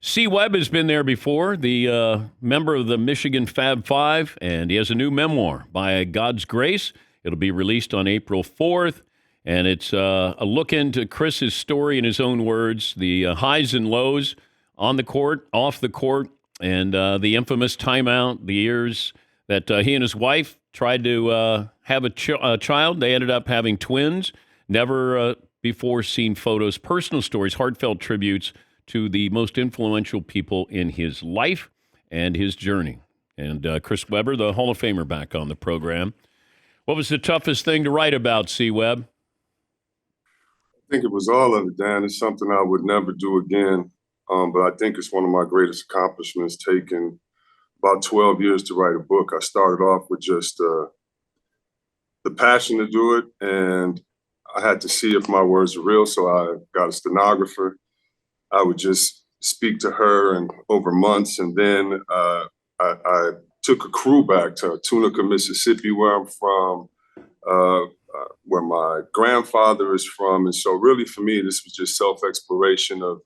C. Webb has been there before, the member of the Michigan Fab Five, and he has a new memoir, By God's Grace. It'll be released on April 4th, and it's a look into Chris's story in his own words, the highs and lows on the court, off the court, and the infamous timeout, the years that he and his wife tried to have a child. They ended up having twins, never before seen photos, personal stories, heartfelt tributes to the most influential people in his life and his journey. And Chris Webber, the Hall of Famer, back on the program. What was the toughest thing to write about, C. Webb? I think it was all of it, Dan. It's something I would never do again. But I think it's one of my greatest accomplishments, taking about 12 years to write a book. I started off with just the passion to do it, and I had to see if my words were real, so I got a stenographer. I would just speak to her and over months, and then I took a crew back to Tunica, Mississippi, where I'm from, where my grandfather is from. And so really for me, this was just self-exploration of,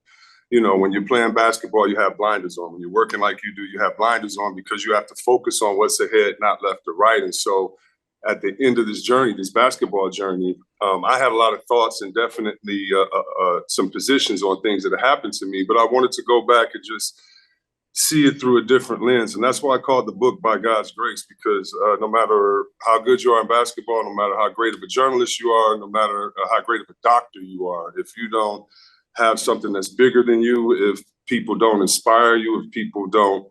when you're playing basketball, you have blinders on. When you're working like you do, you have blinders on because you have to focus on what's ahead, not left or right. And so at the end of this journey, this basketball journey, I had a lot of thoughts and definitely some positions on things that happened to me, but I wanted to go back and just see it through a different lens. And that's why I called the book By God's Grace, because no matter how good you are in basketball, no matter how great of a journalist you are, no matter how great of a doctor you are, if you don't have something that's bigger than you, if people don't inspire you, if people don't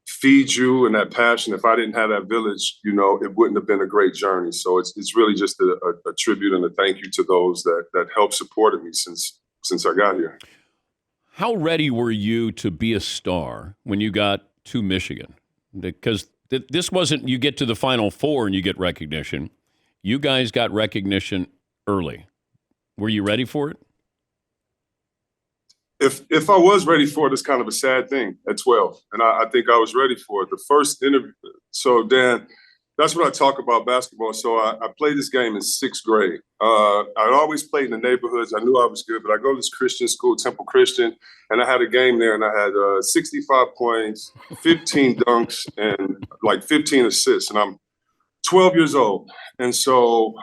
feed you and that passion, if I didn't have that village, it wouldn't have been a great journey. So it's really just a tribute and a thank you to those that helped supported me since I got here. How ready were you to be a star when you got to Michigan? Because this wasn't you get to the Final Four and you get recognition. You guys got recognition early. Were you ready for it? If I was ready for it, it's kind of a sad thing at 12. And I think I was ready for it. The first interview. So, Dan, that's what I talk about basketball. So I played this game in 6th grade. I'd always played in the neighborhoods. I knew I was good, but I go to this Christian school, Temple Christian, and I had a game there, and I had 65 points, 15 dunks, and like 15 assists. And I'm 12 years old. And so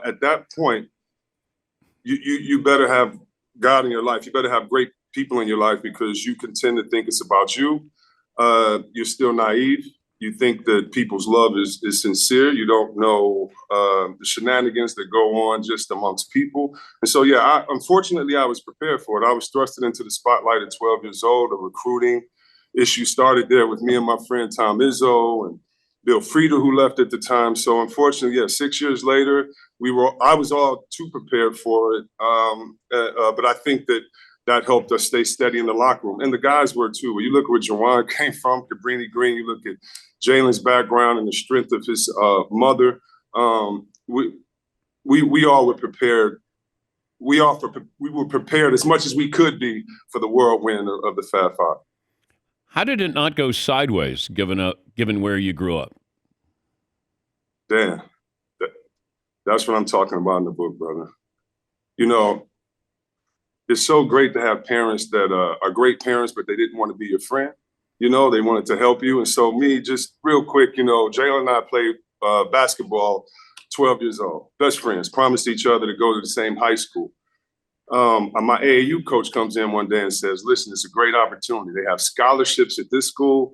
at that point, you better have God in your life. You better have great people in your life, because you can tend to think it's about you. You're still naive. You think that people's love is sincere. You don't know the shenanigans that go on just amongst people. And so, unfortunately, I was prepared for it. I was thrusted into the spotlight at 12 years old. A recruiting issue started there with me and my friend Tom Izzo and Bill Frieda, who left at the time. So unfortunately, 6 years later, I was all too prepared for it. But I think that helped us stay steady in the locker room. And the guys were too. When you look at where Jawan came from, Cabrini Green, you look at Jalen's background and the strength of his mother. We all were prepared. We were prepared as much as we could be for the whirlwind of the Fab Five. How did it not go sideways, given where you grew up? Dan, that's what I'm talking about in the book, brother. It's so great to have parents that are great parents, but they didn't want to be your friend. They wanted to help you. And so me, just real quick, Jalen and I played basketball 12 years old, best friends, promised each other to go to the same high school. My AAU coach comes in one day and says, listen, it's a great opportunity. They have scholarships at this school.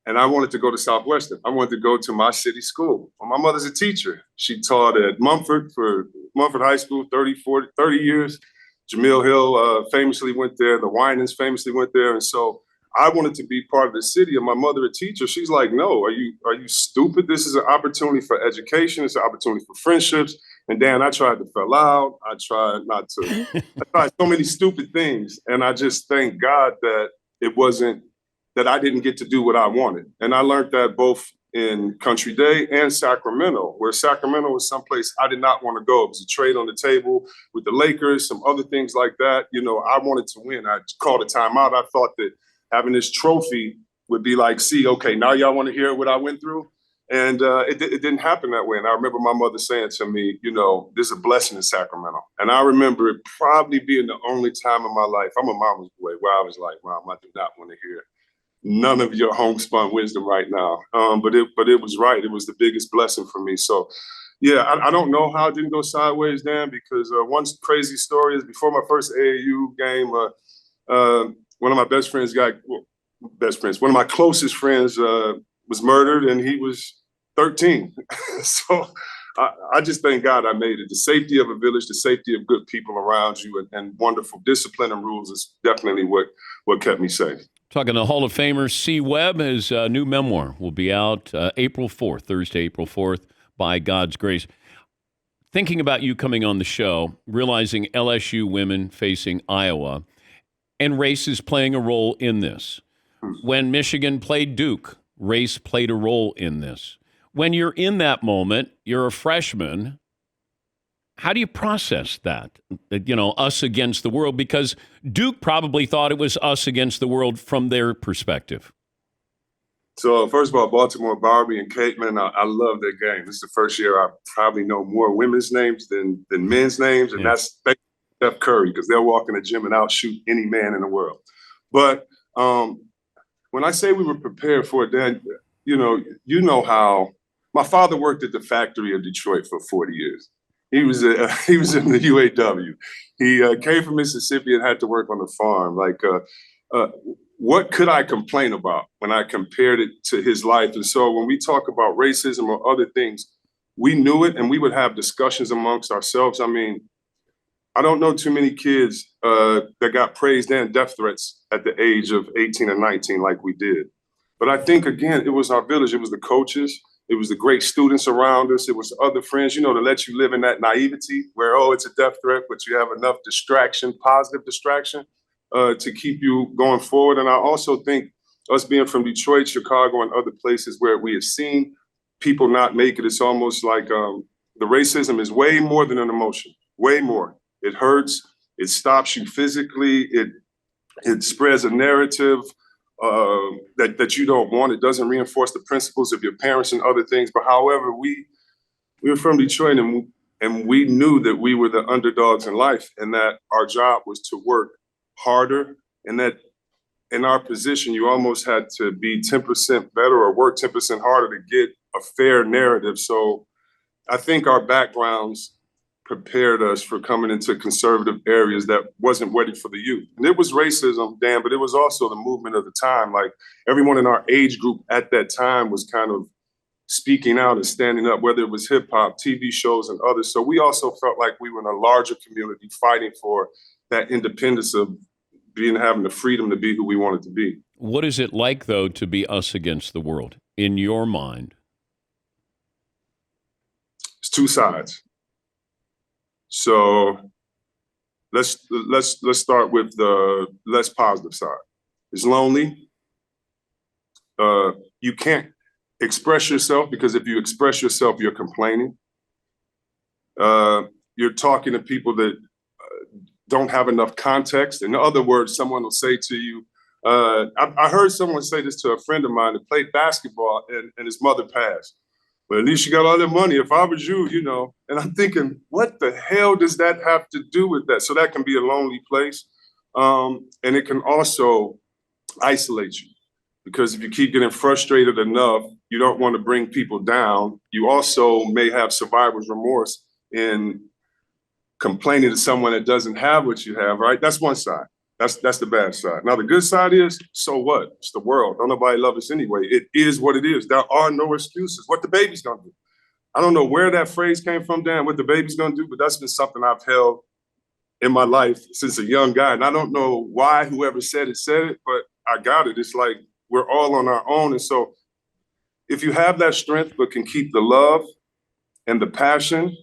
And I wanted to go to Southwestern. I wanted to go to my city school. Well, my mother's a teacher. She taught at Mumford High School, 30 years. Jamil Hill famously went there. The Winans famously went there. And so I wanted to be part of the city. And my mother, a teacher, she's like, no, are you stupid? This is an opportunity for education. It's an opportunity for friendships. And Dan, I tried to fell out. I tried not to. I tried so many stupid things. And I just thank God that it wasn't, that I didn't get to do what I wanted. And I learned that both in Country Day and Sacramento, where Sacramento was someplace I did not want to go. It was a trade on the table with the Lakers, some other things like that. I wanted to win. I called a timeout. I thought that having this trophy would be like, see, okay, now y'all want to hear what I went through? And it didn't happen that way. And I remember my mother saying to me, there's a blessing in Sacramento. And I remember it probably being the only time in my life, I'm a mama's boy, where I was like, Mom, I do not want to hear none of your homespun wisdom right now. But it was right. It was the biggest blessing for me. So, yeah, I don't know how it didn't go sideways, Dan, because one crazy story is before my first AAU game, one of my one of my closest friends was murdered, and he was 13. So I just thank God I made it. The safety of a village, the safety of good people around you, and wonderful discipline and rules is definitely what kept me safe. Talking to Hall of Famer C. Webb, his new memoir will be out April 4th, Thursday, April 4th, by God's grace. Thinking about you coming on the show, realizing LSU women facing Iowa, and race is playing a role in this. When Michigan played Duke, race played a role in this. When you're in that moment, you're a freshman. How do you process that? Us against the world, because Duke probably thought it was us against the world from their perspective. So first of all, Baltimore Barbie and Caitman, I love their game. This is the first year I probably know more women's names than men's names, and that's Steph Curry, because they'll walk in the gym and outshoot any man in the world. But when I say we were prepared for it, Dan, you know how my father worked at the factory of Detroit for 40 years. He was in the UAW. He came from Mississippi and had to work on the farm. What could I complain about when I compared it to his life? And so when we talk about racism or other things, we knew it, and we would have discussions amongst ourselves. I mean, I don't know too many kids that got praised and death threats at the age of 18 or 19 like we did. But I think, again, it was our village. It was the coaches. It was the great students around us. It was other friends, to let you live in that naivety where, it's a death threat, but you have enough distraction, positive distraction, to keep you going forward. And I also think us being from Detroit, Chicago, and other places where we have seen people not make it, it's almost like the racism is way more than an emotion, way more. It hurts. It stops you physically. It spreads a narrative that you don't want. It doesn't reinforce the principles of your parents and other things. But however, we were from Detroit, and we knew that we were the underdogs in life, and that our job was to work harder, and that in our position, you almost had to be 10% better or work 10% harder to get a fair narrative. So I think our backgrounds prepared us for coming into conservative areas that wasn't ready for the youth. And it was racism, Dan, but it was also the movement of the time. Like, everyone in our age group at that time was kind of speaking out and standing up, whether it was hip hop, TV shows, and others. So we also felt like we were in a larger community fighting for that independence of having the freedom to be who we wanted to be. What is it like, though, to be us against the world in your mind? It's two sides. So let's start with the less positive side. It's lonely. You can't express yourself, because if you express yourself, you're complaining. You're talking to people that don't have enough context. In other words, someone will say to you, I heard someone say this to a friend of mine that played basketball, and his mother passed. But at least you got all that money. If I was you, And I'm thinking, what the hell does that have to do with that? So that can be a lonely place. And it can also isolate you, because if you keep getting frustrated enough, you don't want to bring people down. You also may have survivor's remorse in complaining to someone that doesn't have what you have, right? That's one side. That's the bad side. Now, the good side is, so what? It's the world. Don't nobody love us anyway. It is what it is. There are no excuses. What the baby's gonna do? I don't know where that phrase came from, Dan, what the baby's gonna do, but that's been something I've held in my life since a young guy. And I don't know why whoever said it, but I got it. It's like we're all on our own. And so if you have that strength but can keep the love and the passion,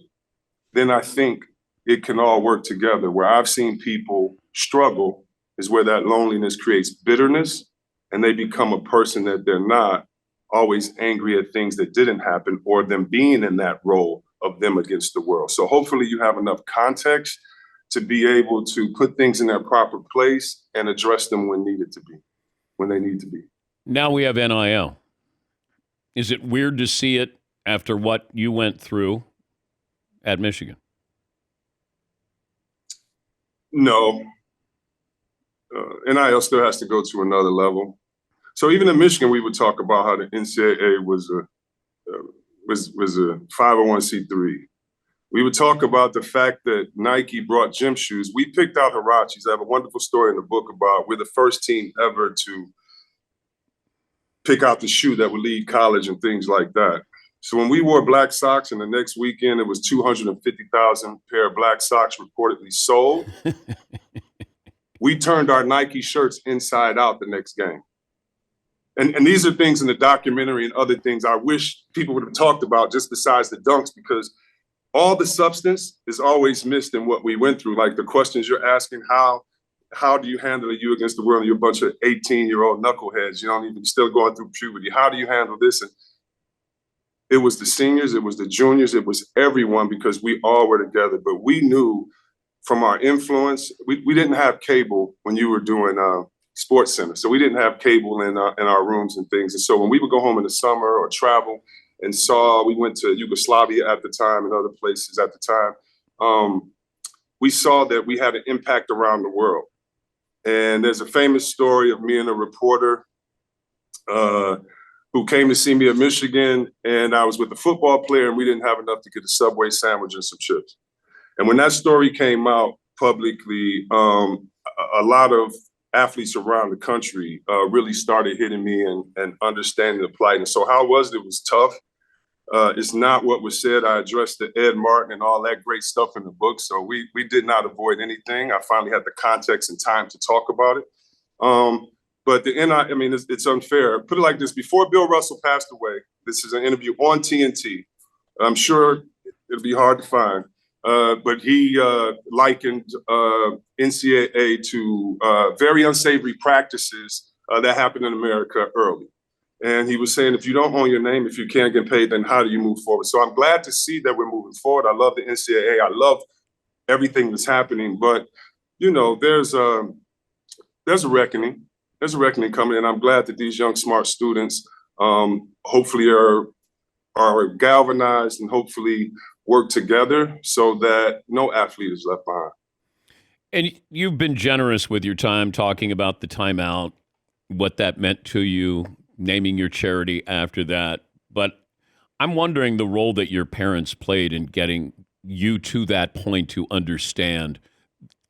then I think it can all work together. Where I've seen people struggle is where that loneliness creates bitterness, and they become a person that they're not, always angry at things that didn't happen, or them being in that role of them against the world. So hopefully you have enough context to be able to put things in their proper place and address them when they need to be. Now we have NIL. Is it weird to see it after what you went through at Michigan? No. NIL still has to go to another level. So even in Michigan, we would talk about how the NCAA was a 501c3. We would talk about the fact that Nike brought gym shoes. We picked out Hirachis. I have a wonderful story in the book about we're the first team ever to pick out the shoe that would lead college and things like that. So when we wore black socks and the next weekend it was 250,000 pair of black socks reportedly sold, we turned our Nike shirts inside out the next game. And these are things in the documentary and other things I wish people would have talked about just besides the dunks, because all the substance is always missed in what we went through. Like the questions you're asking, how do you handle you against the world? You're a bunch of 18-year-old knuckleheads. You don't even still going through puberty. How do you handle this? And it was the seniors, it was the juniors, it was everyone, because we all were together. But we knew from our influence, we didn't have cable when you were doing Sports Center. So we didn't have cable in our rooms and things. And so when we would go home in the summer or travel and we went to Yugoslavia at the time and other places at the time, we saw that we had an impact around the world. And there's a famous story of me and a reporter who came to see me in Michigan, and I was with a football player and we didn't have enough to get a Subway sandwich and some chips. And when that story came out publicly, a lot of athletes around the country really started hitting me and understanding the plight. And so how it was tough. It's not what was said. I addressed the Ed Martin and all that great stuff in the book. So we did not avoid anything. I finally had the context and time to talk about it. But it's unfair. Put it like this: before Bill Russell passed away, this is an interview on TNT. I'm sure it'll be hard to find. But he likened NCAA to very unsavory practices that happened in America early. And he was saying, if you don't own your name, if you can't get paid, then how do you move forward? So I'm glad to see that we're moving forward. I love the NCAA. I love everything that's happening. But, there's a reckoning. There's a reckoning coming. And I'm glad that these young, smart students hopefully are galvanized and hopefully work together so that no athlete is left behind. And you've been generous with your time talking about the timeout, what that meant to you, naming your charity after that. But I'm wondering the role that your parents played in getting you to that point to understand,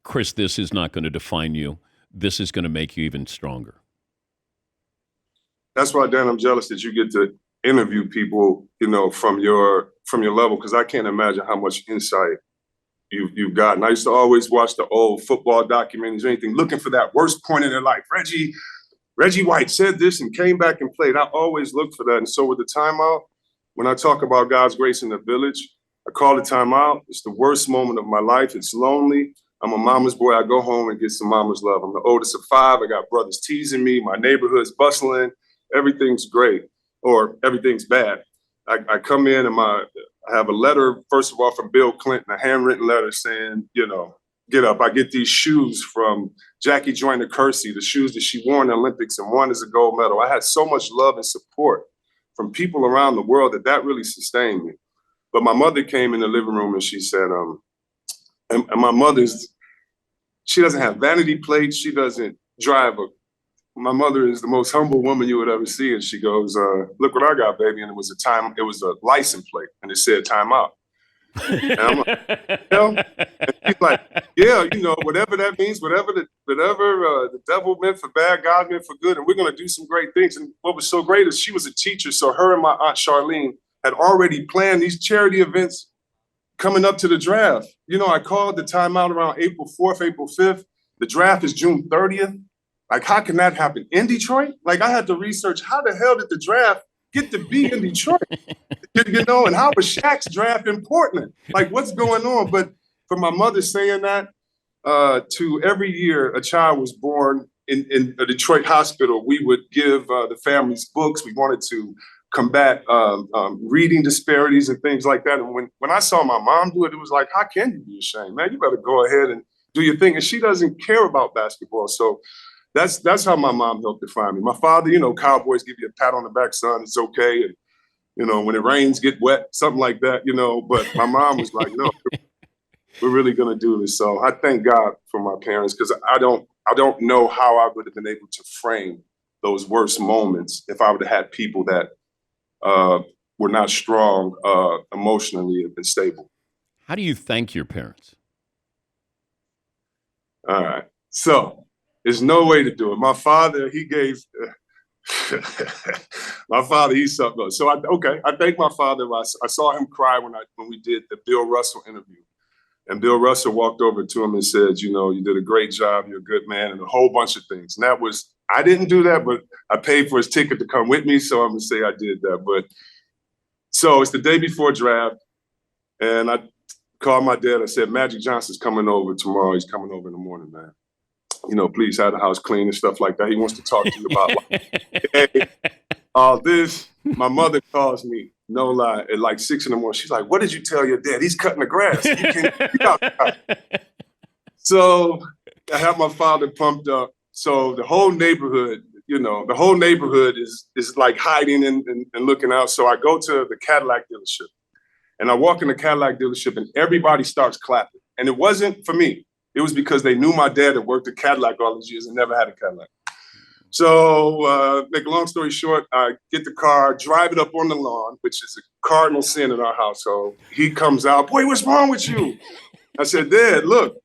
Chris, this is not going to define you. This is going to make you even stronger. That's why, Dan, I'm jealous that you get to interview people, from your level, because I can't imagine how much insight you've gotten. I used to always watch the old football documentaries or anything, looking for that worst point in their life. Reggie White said this and came back and played. I always looked for that. And so with the timeout, when I talk about God's grace in the village, I call it timeout. It's the worst moment of my life. It's lonely. I'm a mama's boy. I go home and get some mama's love. I'm the oldest of 5. I got brothers teasing me. My neighborhood's bustling. Everything's great, or everything's bad. I come in and I have a letter, first of all, from Bill Clinton, a handwritten letter saying, get up. I get these shoes from Jackie Joyner-Kersee, the shoes that she wore in the Olympics, and won as a gold medal. I had so much love and support from people around the world that really sustained me. But my mother came in the living room and she said, and my she doesn't have vanity plates. She doesn't drive my mother is the most humble woman you would ever see. And she goes, look what I got, baby. And it was a license plate and it said timeout. And I'm like, and she's like, yeah, whatever that means, whatever the devil meant for bad, God meant for good. And we're going to do some great things. And what was so great is she was a teacher. So her and my Aunt Charlene had already planned these charity events coming up to the draft. I called the timeout around April 4th, April 5th. The draft is June 30th. Like, how can that happen in Detroit? Like, I had to research how the hell did the draft get to be in Detroit? And how was Shaq's draft in Portland? Like, what's going on? But for my mother saying that, to every year a child was born in a Detroit hospital, we would give the families books. We wanted to combat reading disparities and things like that. And when I saw my mom do it, it was like, how can you be ashamed, man? You better go ahead and do your thing. And she doesn't care about basketball. So that's how my mom helped define me. My father, Cowboys give you a pat on the back, son, it's okay. And when it rains, get wet, something like that, But my mom was like, no, we're really going to do this. So I thank God for my parents, because I don't know how I would have been able to frame those worst moments if I would have had people that were not strong emotionally and stable. How do you thank your parents? All right. So there's no way to do it. My father, he gave my father, he's something else. So I thank my father. I saw him cry when we did the Bill Russell interview. And Bill Russell walked over to him and said, you did a great job. You're a good man, and a whole bunch of things. And I didn't do that, but I paid for his ticket to come with me. So I'm going to say I did that. But so it's the day before draft. And I called my dad. I said, Magic Johnson's coming over tomorrow. He's coming over in the morning, man. Please have the house clean and stuff like that. He wants to talk to you about all this. My mother calls me, no lie, at like 6 a.m. She's like, what did you tell your dad? He's cutting the grass. You can't be outside. So I have my father pumped up. So the whole neighborhood, is like hiding and looking out. So I go to the Cadillac dealership, and I walk in the Cadillac dealership, and everybody starts clapping. And it wasn't for me. It was because they knew my dad had worked at Cadillac all these years and never had a Cadillac. So make a long story short, I get the car, drive it up on the lawn, which is a cardinal sin in our household. He comes out, boy, what's wrong with you? I said, Dad, look.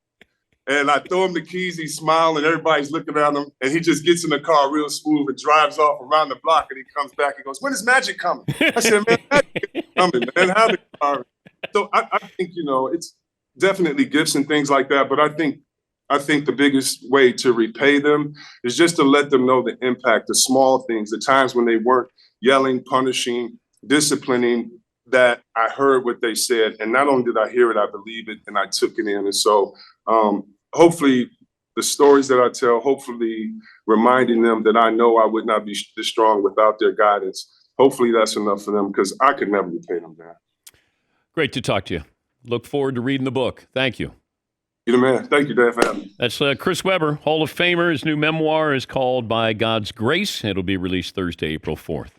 And I throw him the keys, he's smiling, everybody's looking at him, and he just gets in the car real smooth and drives off around the block, and he comes back and goes, when is Magic coming? I said, man, Magic is coming, man. How the car? So I think, it's definitely gifts and things like that, but I think the biggest way to repay them is just to let them know the impact, the small things, the times when they weren't yelling, punishing, disciplining, that I heard what they said. And not only did I hear it, I believe it, and I took it in. And so hopefully the stories that I tell, hopefully reminding them that I know I would not be this strong without their guidance. Hopefully that's enough for them, because I could never repay them that. Great to talk to you. Look forward to reading the book. Thank you. You're the man. Thank you, Dad, for having me. That's Chris Webber, Hall of Famer. His new memoir is called By God's Grace. It'll be released Thursday, April 4th.